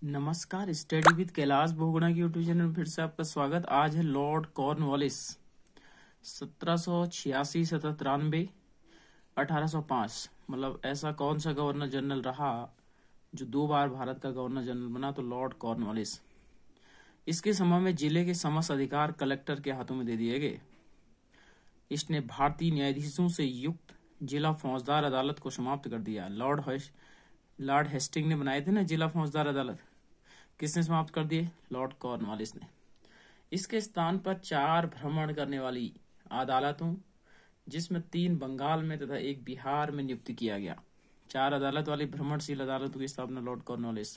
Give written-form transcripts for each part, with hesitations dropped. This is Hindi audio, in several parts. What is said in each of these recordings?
नमस्कार। स्टडी विद कैलाश बोगड़ा की यूट्यूब चैनल में फिर से आपका स्वागत। आज है लॉर्ड कॉर्नवालिस 1786 1793 1805। मतलब ऐसा कौन सा गवर्नर जनरल रहा जो 2 बार भारत का गवर्नर जनरल बना, तो लॉर्ड कॉर्नवालिस। इसके समय में जिले के समस्त अधिकार कलेक्टर के हाथों में दे दिए गए। इसने भारतीय न्यायाधीशों से युक्त जिला फौजदार अदालत को समाप्त कर दिया। लॉर्ड हेस्टिंग ने बनाए थे ना जिला फौजदार अदालत, किसने समाप्त कर दिए? लॉर्ड कॉर्नवालिस ने। इसके स्थान पर 4 भ्रमण करने वाली अदालतों, जिसमें 3 बंगाल में तथा 1 बिहार में नियुक्त किया गया। 4 अदालत वाली भ्रमणशील अदालतों की स्थापना लॉर्ड कॉर्नवालिस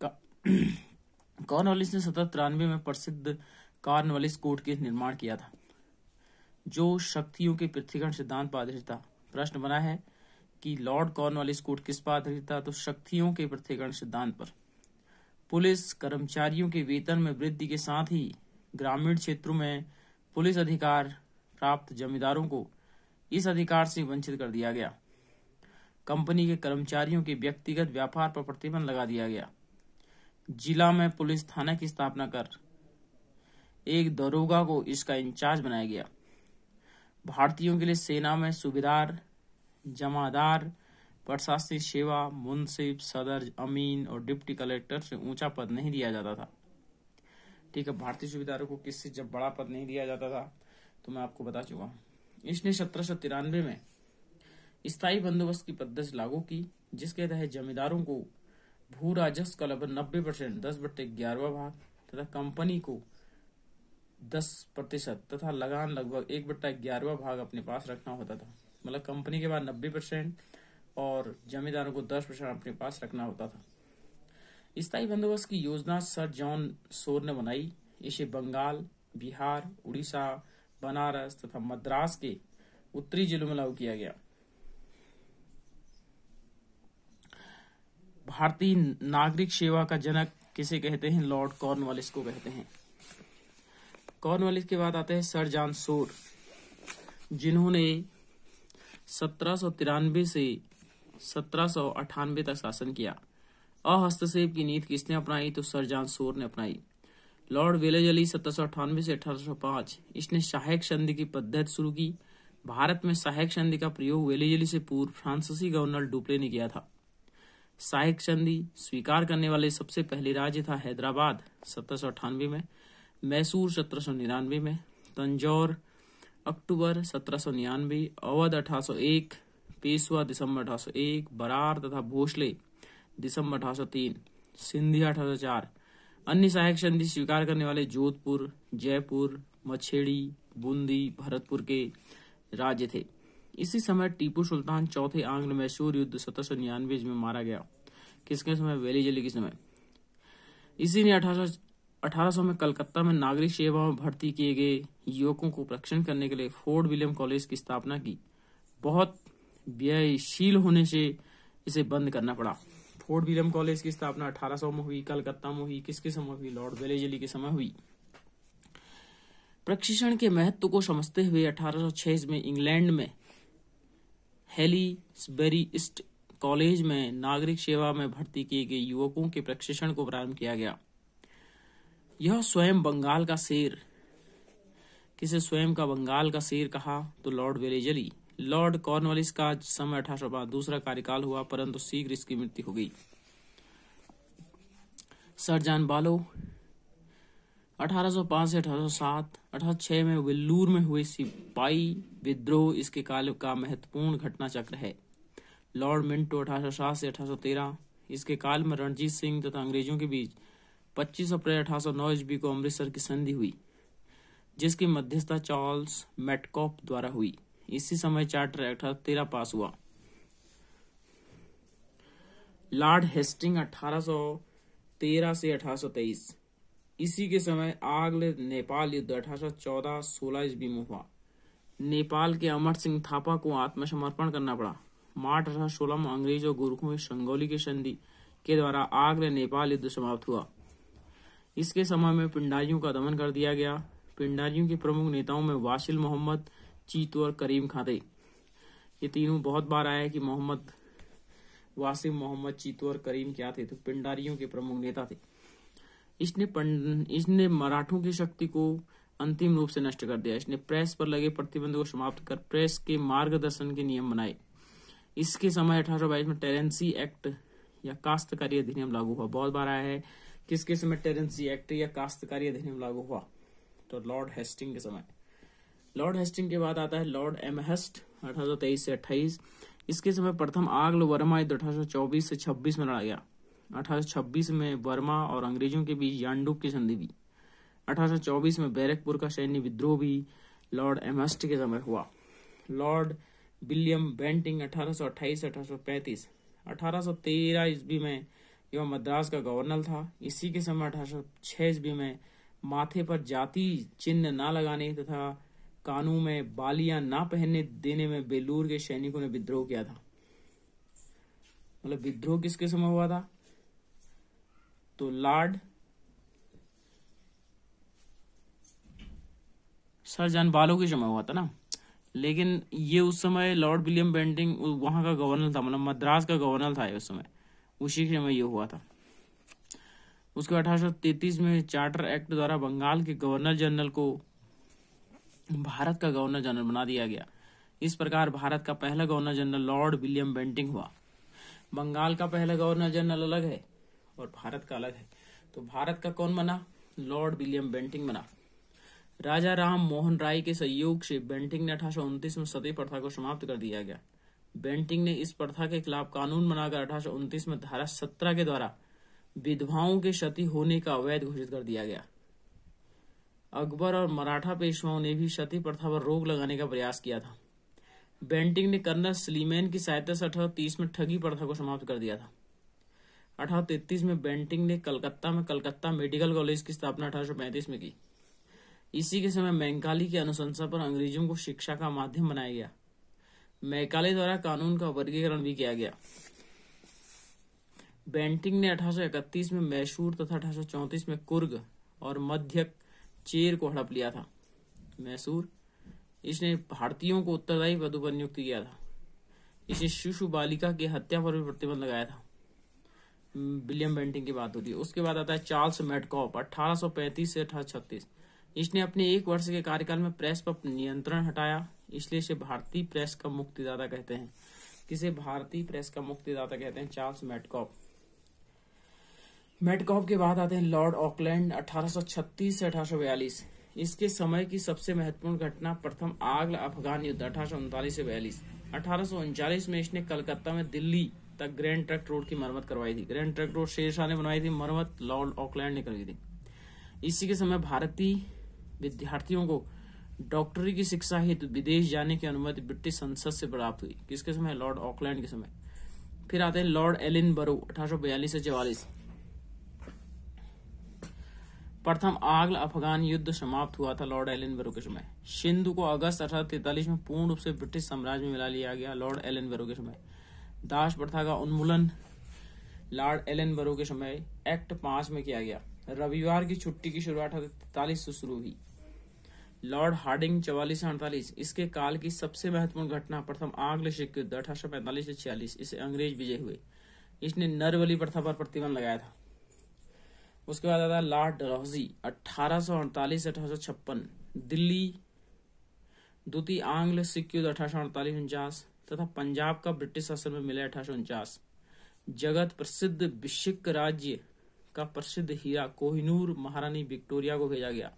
का कॉर्नवालिस ने 1793 में प्रसिद्ध कॉर्नवालिस कोर्ट के निर्माण किया था, जो शक्तियों के पृथ्वीकरण सिद्धांत पर आधारित था। प्रश्न बना है कि लॉर्ड कॉर्नवालिस कोर्ट किस पर आधारित था? तो शक्तियों के पृथ्वीकरण सिद्धांत पर। पुलिस कर्मचारियों के वेतन में वृद्धि के साथ ही ग्रामीण क्षेत्रों में पुलिस अधिकार प्राप्त जमींदारों को इस अधिकार से वंचित कर दिया गया। कंपनी के कर्मचारियों के व्यक्तिगत व्यापार पर प्रतिबंध लगा दिया गया। जिला में पुलिस थाना की स्थापना कर एक दरोगा को इसका इंचार्ज बनाया गया। भारतीयों के लिए सेना में सूबेदार, जमादार, प्रशासनिक सेवा, मुंसिफ, सदर, अमीन और डिप्टी कलेक्टर से ऊंचा पद नहीं दिया जाता था। ठीक है, भारतीय सूबेदारों को किससे जब बड़ा पद नहीं दिया जाता था तो मैं आपको बता चुका हूँ। इसने 1793 में स्थायी बंदोबस्त की पद्धति लागू की, जिसके तहत जमींदारों को भू राजस्व का लगभग 90% 10/11 भाग तथा कंपनी को 10% तथा लगान लगभग 1/11 भाग अपने पास रखना होता था। मतलब कंपनी के बाद 90% और जमींदारों को 10% अपने पास रखना होता था। स्थायी बंदोबस्त की योजना सर जॉन सोर ने बनाई। इसे बंगाल, बिहार, उड़ीसा, बनारस तथा मद्रास के उत्तरी जिलों में लागू किया गया। भारतीय नागरिक सेवा का जनक किसे कहते हैं? लॉर्ड कॉर्नवालिस को कहते हैं। कॉर्नवालिस के बाद आते हैं सर जॉन सोर, जिन्होंने 1793 से 1798 तक शासन किया। अहस्तक्षेप की नीति किसने अपनाई? तो सर जॉन सोर ने अपनाई। लॉर्ड वेलेजली 1798 से 1805, इसने सहायक संधि की पद्धति शुरू की। भारत में सहायक संधि का प्रयोग वेलेजली से पूर्व फ्रांसीसी गवर्नर डुप्ले ने किया था। सहायक संधि स्वीकार करने वाले सबसे पहले राज्य था हैदराबाद 1798 में, मैसूर 1799 में, तंजौर अक्टूबर 1799, अवध 1801, पेशवा दिसंबर 1801, बरार तथा भोसले दिसंबर 1803, सिंधिया 1804। अन्य सहायक संधि स्वीकार करने वाले जोधपुर, जयपुर, मछेड़ी, बूंदी, भरतपुर के राज्य थे। इसी समय टीपू सुल्तान चौथे आंग्ल मैसूर युद्ध 1799 में मारा गया। किसके समय? वेलिजली के समय। इसी ने 1800 में कलकत्ता में नागरिक सेवा में भर्ती किए गए युवकों को प्रशिक्षण करने के लिए फोर्ट विलियम कॉलेज की स्थापना की। बहुत व्ययशील होने से इसे बंद करना पड़ा। फोर्ट विलियम कॉलेज की स्थापना 1800 में हुई, कलकत्ता में हुई। किसके समय हुई? लॉर्ड वेलेजली के समय हुई। प्रशिक्षण के महत्व को समझते हुए 1806 में इंग्लैंड में हेलीसबरी ईस्ट कॉलेज में नागरिक सेवा में भर्ती किए गए युवकों के प्रशिक्षण को प्रारंभ किया गया। यह स्वयं बंगाल का शेर, किसे स्वयं का बंगाल का शेर कहा? तो लॉर्ड वेलेजली। लॉर्ड कॉर्नवालिस का समय 1805 दूसरा कार्यकाल हुआ, परंतु शीघ्र इसकी मृत्यु हो गई। सर जॉन बालो 1805 से 1807, 1806 में वेल्लूर में हुए सिपाही विद्रोह इसके काल का महत्वपूर्ण घटना चक्र है। लॉर्ड मिंटो 1807 से 1813, इसके काल में रणजीत सिंह तथा अंग्रेजों के बीच 25 अप्रैल 1809 ईस्वी को अमृतसर की संधि हुई, जिसकी मध्यस्थता चार्ल्स मेटकॉफ द्वारा हुई। इसी समय चार्टर एक्ट 1813 पास हुआ। लॉर्ड हेस्टिंग 1813 से 1823, इसी के समय आंग्ल नेपाल युद्ध 1814-16 ईस्वी में हुआ। नेपाल के अमर सिंह थापा को आत्मसमर्पण करना पड़ा। मार्च 1816 में अंग्रेज और गोरखों के संगोली की संधि के द्वारा आंग्ल नेपाल युद्ध समाप्त हुआ। इसके समय में पिंडारियों का दमन कर दिया गया। पिंडारियों के प्रमुख नेताओं में वासिल मोहम्मद, चीतू और करीम खां थे। ये तीनों बहुत बार आया है कि मोहम्मद वासिम मोहम्मद चीतू और करीम क्या थे, तो पिंडारियों के प्रमुख नेता थे। इसने मराठों की शक्ति को अंतिम रूप से नष्ट कर दिया। इसने प्रेस पर लगे प्रतिबंध को समाप्त कर प्रेस के मार्गदर्शन के नियम बनाए। इसके समय 1822 में टेरेंसी एक्ट या काश्तकारी अधिनियम लागू हुआ। बहुत बार आया है किसके समय टेरेंसी एक्ट या काश्तकारी अधिनियम लागू हुआ, तो लॉर्ड हेस्टिंग के समय। लॉर्ड हेस्टिंग के बाद आता है लॉर्ड एमहेस्ट 1823 से 28। इसके समय प्रथम आंग्ल वर्मा युद्ध 1824 से 26 में लड़ा गया। 1826 में वर्मा और अंग्रेजों के बीच यांडूप की संधि हुई। 1824 में बैरकपुर का सैन्य विद्रोह भी लॉर्ड एमहेस्ट के समय हुआ। लॉर्ड विलियम बेंटिंग 1828 से 1835। 1813 ईस्वी में यह मद्रास का गवर्नर था। इसी के समय 1806 ईस्वी में माथे पर जाति चिन्ह न लगाने तथा कानून में बालियां न पहनने देने में बेलूर के सैनिकों ने विद्रोह किया था। मतलब विद्रोह किसके समय हुआ था, तो लॉर्ड सर जॉन बालो के समय हुआ था ना। लेकिन ये उस समय लॉर्ड विलियम बेंटिंग वहां का गवर्नर था, मतलब मद्रास का गवर्नर था उस समय, उसी के समय ये हुआ था। उसके 1833 में चार्टर एक्ट द्वारा बंगाल के गवर्नर जनरल को भारत का गवर्नर जनरल बना दिया गया। इस प्रकार भारत का पहला governor general lord William Bentinck हुआ। बंगाल का पहला गवर्नर जनरल अलग है और भारत का अलग है। तो भारत का कौन बना, लॉर्ड विलियम बेंटिंग बना। राजा राम मोहन राय के सहयोग से बेंटिंग ने 1829 में सती प्रथा को समाप्त कर दिया गया। बेंटिंग ने इस प्रथा के खिलाफ कानून बनाकर 1829 में धारा 17 के द्वारा विधवाओं के सती होने का अवैध घोषित कर दिया गया। अकबर और मराठा पेशवाओं ने भी सती प्रथा पर रोक लगाने का प्रयास किया था। बेंटिंग ने कर्नल स्लीमैन की सहायता से 1830 में ठगी प्रथा को समाप्त कर दिया था। 1833 में बेंटिंग ने कलकत्ता में कलकत्ता मेडिकल कॉलेज की स्थापना 1835 में की। इसी के समय मैकाले की अनुशंसा पर अंग्रेजों को शिक्षा का माध्यम बनाया गया। मैकाले द्वारा कानून का वर्गीकरण भी किया गया। बेंटिंग ने 1831 में मैसूर तथा 1834 में कुर्ग और मध्य चेर को हड़प लिया था। मैसूर, इसने भारतीयों को उत्तरदायी पदों पर नियुक्त किया था। इसे शिशु बालिका की हत्या पर भी प्रतिबंध लगाया था। विलियम बेंटिंग की बात होती है। उसके बाद आता है चार्ल्स मेडकॉप 1835 से 1836। इसने अपने 1 वर्ष के कार्यकाल में प्रेस पर नियंत्रण हटाया, इसलिए इसे भारतीय प्रेस का मुक्तिदाता कहते हैं। किसे भारतीय प्रेस का मुक्तिदाता कहते हैं, चार्ल्स मेडकॉप। मेडकॉप के बाद आते हैं लॉर्ड ऑकलैंड 1836 से 1842। इसके समय की सबसे महत्वपूर्ण घटना प्रथम आंग्ल अफगान युद्ध 1839 से 42। 1839 में इसने कलकत्ता में दिल्ली तक ग्रैंड ट्रंक रोड की मरम्मत करवाई थी। ग्रैंड ट्रंक रोड शेरशाह ने बनवाई थी, मरम्मत लॉर्ड ऑकलैंड ने करवाई थी। इसी के समय भारतीय विद्यार्थियों को डॉक्टरी की शिक्षा हेतु विदेश जाने की अनुमति ब्रिटिश संसद से प्राप्त हुई। किसके समय, लॉर्ड ऑकलैंड के समय। फिर आते हैं लॉर्ड एलिनबरो 1842 से 44। प्रथम आंग्ल अफगान युद्ध समाप्त हुआ था लॉर्ड एलिनबरो के समय। सिंधु को अगस्त 1843 में पूर्ण रूप से ब्रिटिश साम्राज्य में मिला लिया गया लॉर्ड एलिनबरो के समय। दास प्रथा का उन्मूलन लॉर्ड एलिनबरो के समय एक्ट 5 में किया गया। रविवार की छुट्टी की शुरुआत 1843 से शुरू हुई। लॉर्ड हार्डिंग 44 से 48। इसके काल की सबसे महत्वपूर्ण घटना प्रथम आंग्ल सिख युद्ध 1845 से 46। इसे अंग्रेज विजय हुए। इसने नरबली प्रथा पर प्रतिबंध लगाया था। उसके बाद आता लॉर्ड डलहौजी 1848 से 1856। दिल्ली द्वितीय आंग्ल सिख युद्ध 1848-49 तथा पंजाब का ब्रिटिश शासन में मिला 1849। जगत प्रसिद्ध विशिक राज्य का प्रसिद्ध हीरा कोहिनूर महारानी विक्टोरिया को भेजा गया।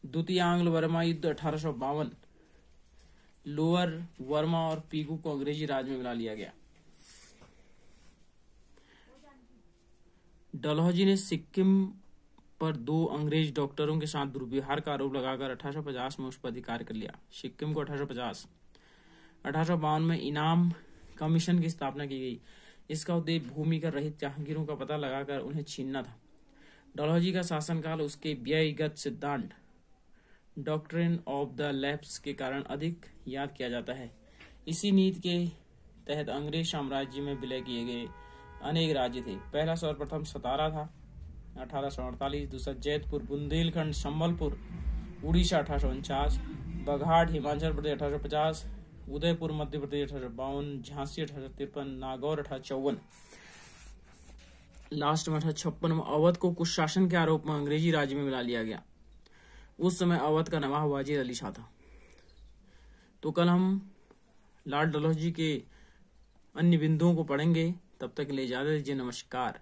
द्वितीय आंग्ल वर्मा युद्ध 1852। लोअर वर्मा और पीगू को अंग्रेजी राज में मिला लिया गया। डलहौजी ने सिक्किम पर 2 अंग्रेज डॉक्टरों के साथ दुर्व्यवहार का आरोप लगाकर 1850 में उस पर अधिकार कर लिया। सिक्किम को 1850। 1852 में इनाम कमीशन की स्थापना की गई। इसका उद्देश्य भूमिकर रहित जहांगीरों का पता लगाकर उन्हें छीनना था। डलहौजी का शासनकाल उसके व्ययगत सिद्धांत डॉक्ट्रिन ऑफ द लैप्स के कारण अधिक याद किया जाता है। इसी नीति के तहत अंग्रेज साम्राज्य में विलय किए गए अनेक राज्य थे। पहला सर्वप्रथम सतारा था 1848, दूसरा जैतपुर, बुंदेलखंड, संबलपुर, उड़ीसा 1849, बघाट हिमाचल प्रदेश 1850, उदयपुर मध्य प्रदेश 1852, झांसी 1853, नागौर 1854, लास्ट में 1856 में अवध को कुछ शासन के आरोप में अंग्रेजी राज्य में मिला लिया गया। उस समय अवध का नवाब वाजिद अली शाह था। तो कल हम लॉर्ड डलहौजी के अन्य बिंदुओं को पढ़ेंगे। तब तक के लिए इजाजत दीजिए। नमस्कार।